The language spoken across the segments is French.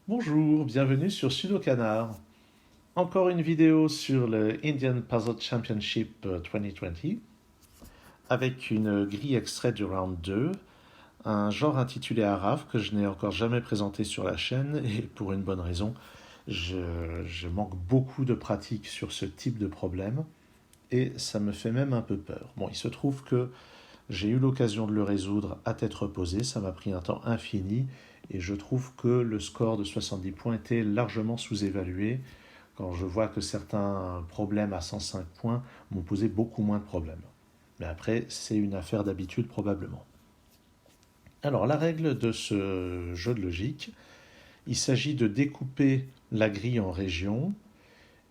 Bonjour, bienvenue sur Sudokanar. Encore une vidéo sur le Indian Puzzle Championship 2020 avec une grille extraite du round 2, un genre intitulé Araf que je n'ai encore jamais présenté sur la chaîne et pour une bonne raison, je manque beaucoup de pratique sur ce type de problème et ça me fait même un peu peur. Bon, il se trouve que j'ai eu l'occasion de le résoudre à tête reposée, ça m'a pris un temps infini et je trouve que le score de 70 points était largement sous-évalué quand je vois que certains problèmes à 105 points m'ont posé beaucoup moins de problèmes. Mais après, c'est une affaire d'habitude probablement. Alors, la règle de ce jeu de logique, il s'agit de découper la grille en régions.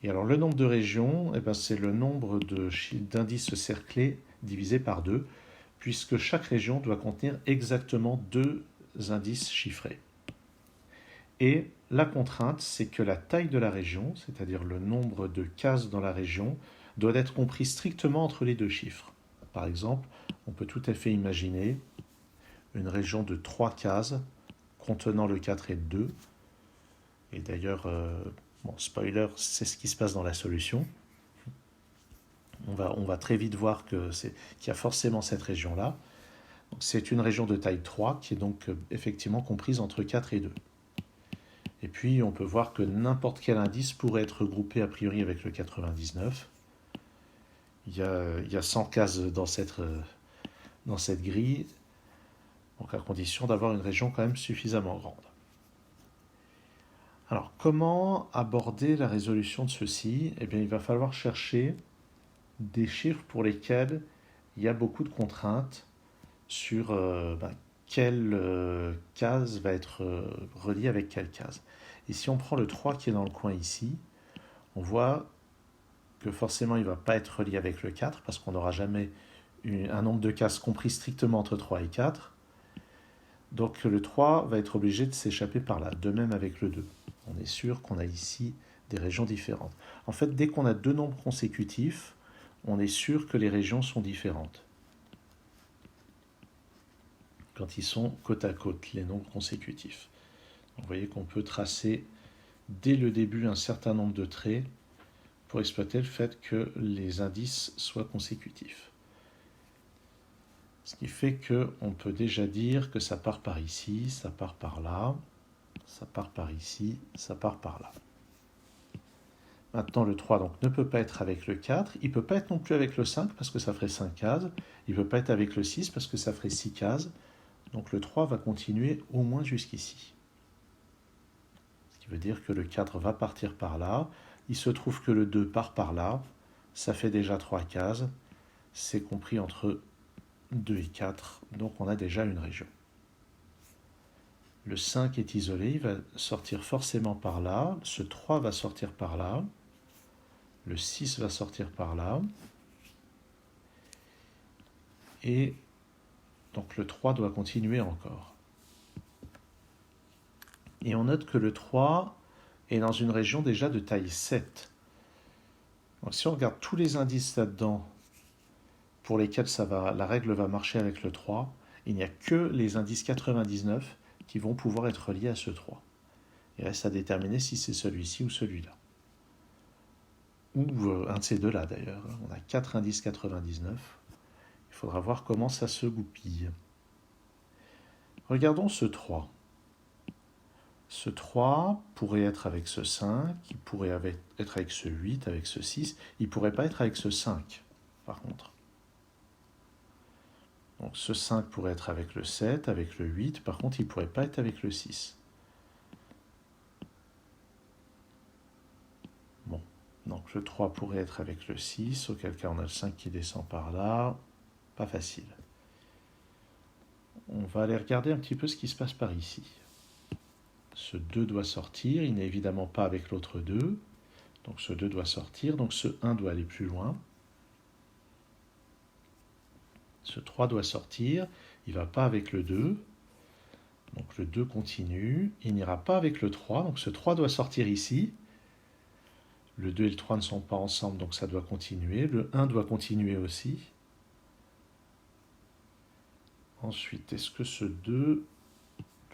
Et alors, le nombre de régions, c'est le nombre d'indices cerclés divisé par 2, puisque chaque région doit contenir exactement 2 indices chiffrés. Et la contrainte, c'est que la taille de la région, c'est-à-dire le nombre de cases dans la région, doit être compris strictement entre les deux chiffres. Par exemple, on peut tout à fait imaginer une région de 3 cases contenant le 4 et le 2. Et d'ailleurs, spoiler, c'est ce qui se passe dans la solution. On va très vite voir qu'il y a forcément cette région-là. C'est une région de taille 3 qui est donc effectivement comprise entre 4 et 2. Et puis on peut voir que n'importe quel indice pourrait être groupé a priori avec le 99. Il y a 100 cases dans cette grille, donc à condition d'avoir une région quand même suffisamment grande. Alors comment aborder la résolution de ceci? Eh bien il va falloir chercher des chiffres pour lesquels il y a beaucoup de contraintes sur quelle case va être reliée avec quelle case. Et si on prend le 3 qui est dans le coin ici, on voit que forcément il ne va pas être relié avec le 4 parce qu'on n'aura jamais un nombre de cases compris strictement entre 3 et 4. Donc le 3 va être obligé de s'échapper par là, de même avec le 2. On est sûr qu'on a ici des régions différentes. En fait, dès qu'on a deux nombres consécutifs, on est sûr que les régions sont différentes. Quand ils sont côte à côte, les nombres consécutifs. Donc, vous voyez qu'on peut tracer dès le début un certain nombre de traits pour exploiter le fait que les indices soient consécutifs. Ce qui fait qu'on peut déjà dire que ça part par ici, ça part par là, ça part par ici, ça part par là. Maintenant, le 3 donc, ne peut pas être avec le 4, il ne peut pas être non plus avec le 5 parce que ça ferait 5 cases, il ne peut pas être avec le 6 parce que ça ferait 6 cases, donc le 3 va continuer au moins jusqu'ici. Ce qui veut dire que le 4 va partir par là, il se trouve que le 2 part par là, ça fait déjà 3 cases, c'est compris entre 2 et 4, donc on a déjà une région. Le 5 est isolé, il va sortir forcément par là, ce 3 va sortir par là, le 6 va sortir par là, et donc le 3 doit continuer encore. Et on note que le 3 est dans une région déjà de taille 7. Donc si on regarde tous les indices là-dedans pour lesquels la règle va marcher avec le 3, il n'y a que les indices 99 qui vont pouvoir être liés à ce 3. Il reste à déterminer si c'est celui-ci ou celui-là. Ou un de ces deux-là d'ailleurs. On a 4 indices 99. Il faudra voir comment ça se goupille. Regardons ce 3. Ce 3 pourrait être avec ce 5, il pourrait être avec ce 8, avec ce 6, il ne pourrait pas être avec ce 5, par contre. Donc ce 5 pourrait être avec le 7, avec le 8, par contre il ne pourrait pas être avec le 6. Bon, donc le 3 pourrait être avec le 6, auquel cas on a le 5 qui descend par là, pas facile. On va aller regarder un petit peu ce qui se passe par ici. Ce 2 doit sortir, il n'est évidemment pas avec l'autre 2, donc ce 2 doit sortir, donc ce 1 doit aller plus loin. Ce 3 doit sortir, il ne va pas avec le 2, donc le 2 continue, il n'ira pas avec le 3, donc ce 3 doit sortir ici. Le 2 et le 3 ne sont pas ensemble, donc ça doit continuer. Le 1 doit continuer aussi. Ensuite, est-ce que ce 2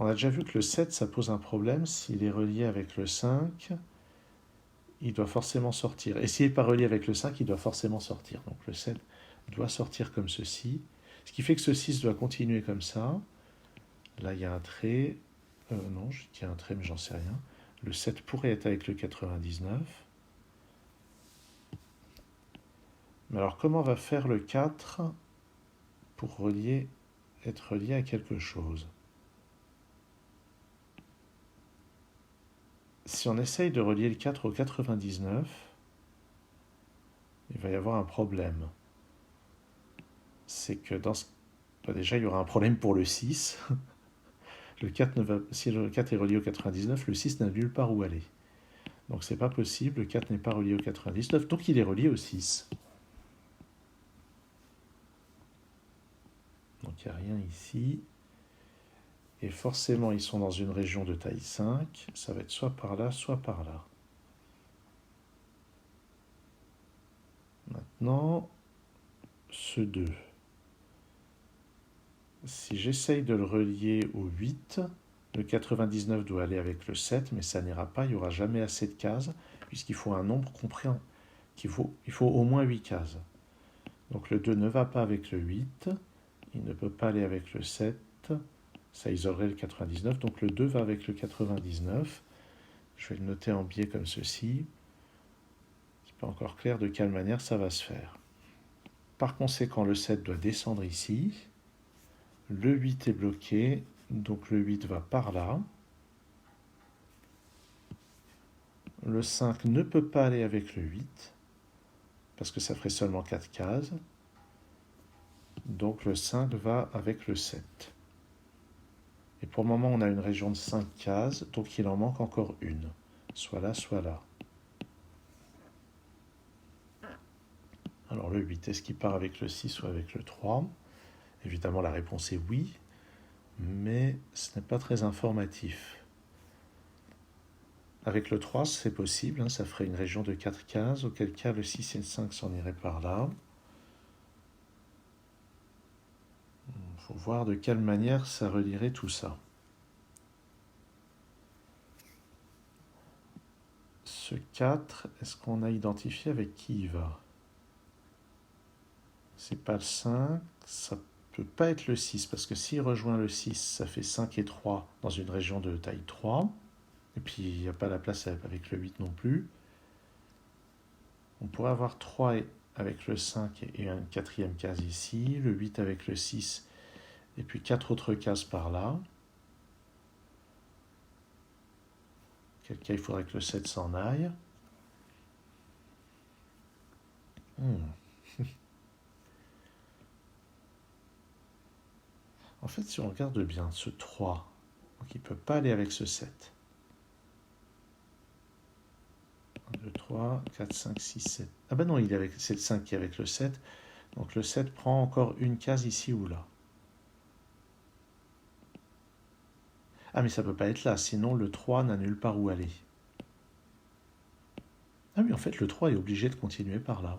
On a déjà vu que le 7, ça pose un problème. S'il est relié avec le 5, il doit forcément sortir. Et s'il n'est pas relié avec le 5, il doit forcément sortir. Donc le 7 doit sortir comme ceci. Ce qui fait que ce 6 doit continuer comme ça. Là, il y a un trait. Non, je dis un trait, mais j'en sais rien. Le 7 pourrait être avec le 99. Mais alors, comment va faire le 4 pour être relié à quelque chose? Si on essaye de relier le 4 au 99, il va y avoir un problème. C'est que déjà, il y aura un problème pour le 6. Si le 4 est relié au 99, le 6 n'a nulle part où aller. Donc c'est pas possible, le 4 n'est pas relié au 99, donc il est relié au 6. Donc il n'y a rien ici. Et forcément, ils sont dans une région de taille 5. Ça va être soit par là, soit par là. Maintenant, ce 2. Si j'essaye de le relier au 8, le 99 doit aller avec le 7, mais ça n'ira pas, il n'y aura jamais assez de cases, puisqu'il faut un nombre compris, il faut au moins 8 cases. Donc le 2 ne va pas avec le 8, il ne peut pas aller avec le 7, ça isolerait le 99, donc le 2 va avec le 99. Je vais le noter en biais comme ceci. C'est pas encore clair de quelle manière ça va se faire. Par conséquent, le 7 doit descendre ici. Le 8 est bloqué, donc le 8 va par là. Le 5 ne peut pas aller avec le 8, parce que ça ferait seulement 4 cases. Donc le 5 va avec le 7. Et pour le moment, on a une région de 5 cases, donc il en manque encore une. Soit là, soit là. Alors le 8, est-ce qu'il part avec le 6 ou avec le 3? Évidemment, la réponse est oui, mais ce n'est pas très informatif. Avec le 3, c'est possible, ça ferait une région de 4 cases, auquel cas le 6 et le 5 s'en iraient par là. Il faut voir de quelle manière ça relierait tout ça. Ce 4, est-ce qu'on a identifié avec qui il va? C'est pas le 5, ça peut pas être le 6, parce que s'il rejoint le 6, ça fait 5 et 3 dans une région de taille 3. Et puis il n'y a pas la place avec le 8 non plus. On pourrait avoir 3 avec le 5 et une quatrième case ici, le 8 avec le 6, et puis 4 autres cases par là. Quel cas il faudrait que le 7 s'en aille. En fait, si on regarde bien, ce 3, donc il ne peut pas aller avec ce 7. 1, 2, 3, 4, 5, 6, 7. Ah ben non, c'est le 5 qui est avec le 7. Donc le 7 prend encore une case ici ou là. Ah mais ça ne peut pas être là, sinon le 3 n'a nulle part où aller. Ah oui, en fait, le 3 est obligé de continuer par là.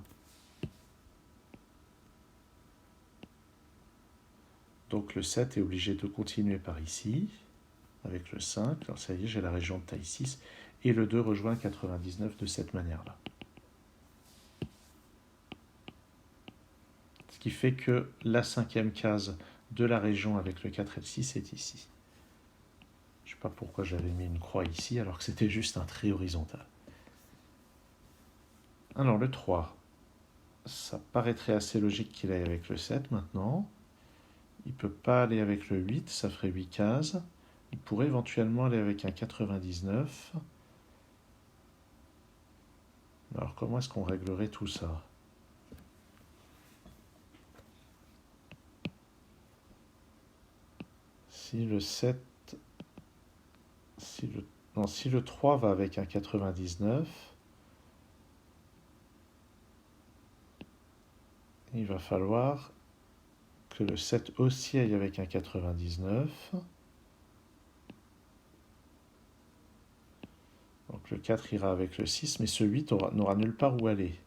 Donc le 7 est obligé de continuer par ici, avec le 5. Alors ça y est, j'ai la région de taille 6. Et le 2 rejoint 99 de cette manière-là. Ce qui fait que la 5e case de la région avec le 4 et le 6 est ici. Je ne sais pas pourquoi j'avais mis une croix ici alors que c'était juste un trait horizontal. Alors le 3, ça paraîtrait assez logique qu'il aille avec le 7 maintenant. Il ne peut pas aller avec le 8, ça ferait 8 cases. Il pourrait éventuellement aller avec un 99. Alors comment est-ce qu'on réglerait tout ça? Si le 7... si le 3 va avec un 99, il va falloir que le 7 aussi aille avec un 99. Donc le 4 ira avec le 6, mais ce 8 n'aura nulle part où aller.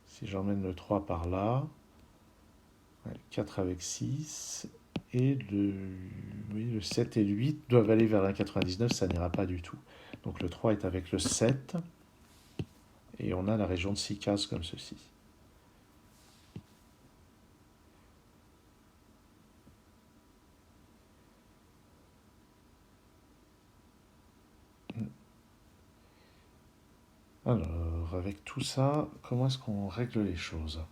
Si j'emmène le 3 par là, 4 avec 6, Et oui, le 7 et le 8 doivent aller vers l'1,99, ça n'ira pas du tout. Donc le 3 est avec le 7, et on a la région de 6 cases comme ceci. Alors, avec tout ça, comment est-ce qu'on règle les choses?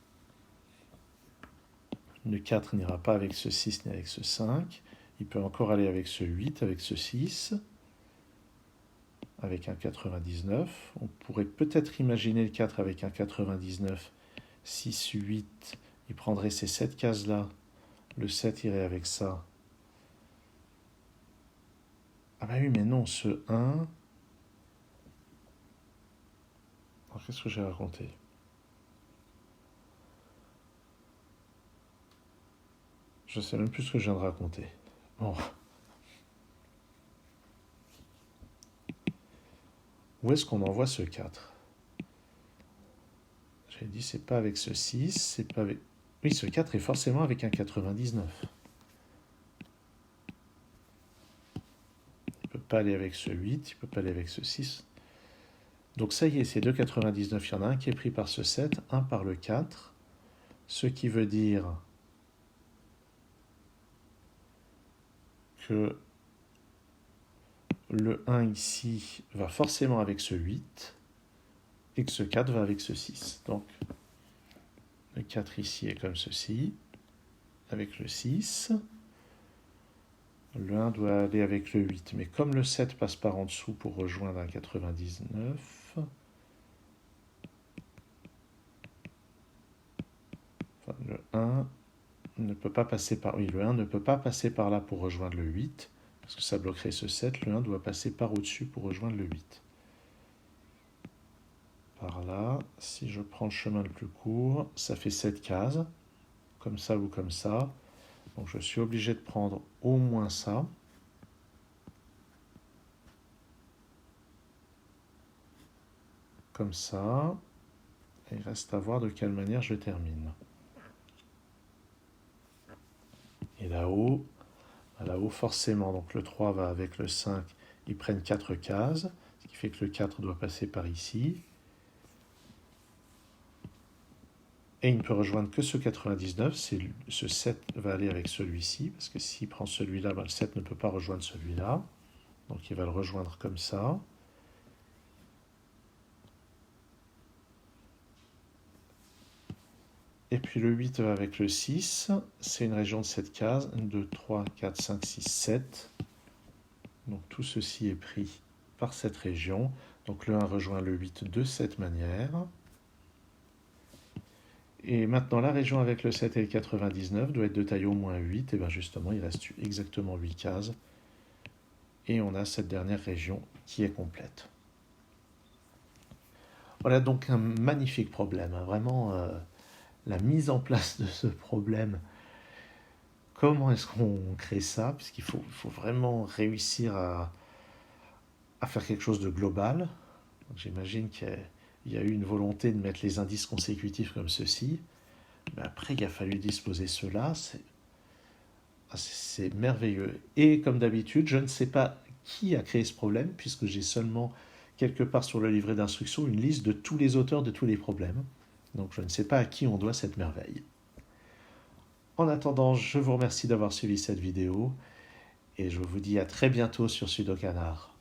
Le 4 n'ira pas avec ce 6 ni avec ce 5. Il peut encore aller avec ce 8, avec ce 6, avec un 99. On pourrait peut-être imaginer le 4 avec un 99. 6, 8, il prendrait ces 7 cases-là. Le 7 irait avec ça. Ah bah oui, mais non, ce 1... Alors, qu'est-ce que j'ai raconté? Je sais même plus ce que je viens de raconter. Bon. Où est-ce qu'on envoie ce 4? J'avais dit, c'est pas avec ce 6, c'est pas avec... Oui, ce 4 est forcément avec un 99. Il peut pas aller avec ce 8, il peut pas aller avec ce 6. Donc ça y est, ces deux 99, il y en a un qui est pris par ce 7, un par le 4, ce qui veut dire que le 1 ici va forcément avec ce 8 et que ce 4 va avec ce 6. Donc le 4 ici est comme ceci, avec le 6. Le 1 doit aller avec le 8, mais comme le 7 passe par en dessous pour rejoindre un 99, enfin, le 1 ne peut pas passer par... Oui, le 1 ne peut pas passer par là pour rejoindre le 8, parce que ça bloquerait ce 7. Le 1 doit passer par au-dessus pour rejoindre le 8. Par là, si je prends le chemin le plus court, ça fait 7 cases, comme ça ou comme ça. Donc je suis obligé de prendre au moins ça. Comme ça. Et il reste à voir de quelle manière je termine. Et là-haut, forcément, donc le 3 va avec le 5, ils prennent 4 cases, ce qui fait que le 4 doit passer par ici. Et il ne peut rejoindre que ce 99, ce 7 va aller avec celui-ci, parce que s'il prend celui-là, ben le 7 ne peut pas rejoindre celui-là. Donc il va le rejoindre comme ça. Et puis le 8 va avec le 6, c'est une région de 7 cases, 1, 2, 3, 4, 5, 6, 7. Donc tout ceci est pris par cette région. Donc le 1 rejoint le 8 de cette manière. Et maintenant, la région avec le 7 et le 99 doit être de taille au moins 8. Et bien justement, il reste exactement 8 cases. Et on a cette dernière région qui est complète. Voilà donc un magnifique problème. Vraiment, la mise en place de ce problème. Comment est-ce qu'on crée ça? Puisqu'il faut vraiment réussir à faire quelque chose de global. J'imagine qu'il y a eu une volonté de mettre les indices consécutifs comme ceci. Mais après, il a fallu disposer cela. C'est merveilleux. Et comme d'habitude, je ne sais pas qui a créé ce problème, puisque j'ai seulement quelque part sur le livret d'instruction une liste de tous les auteurs de tous les problèmes. Donc je ne sais pas à qui on doit cette merveille. En attendant, je vous remercie d'avoir suivi cette vidéo et je vous dis à très bientôt sur Sudokanar.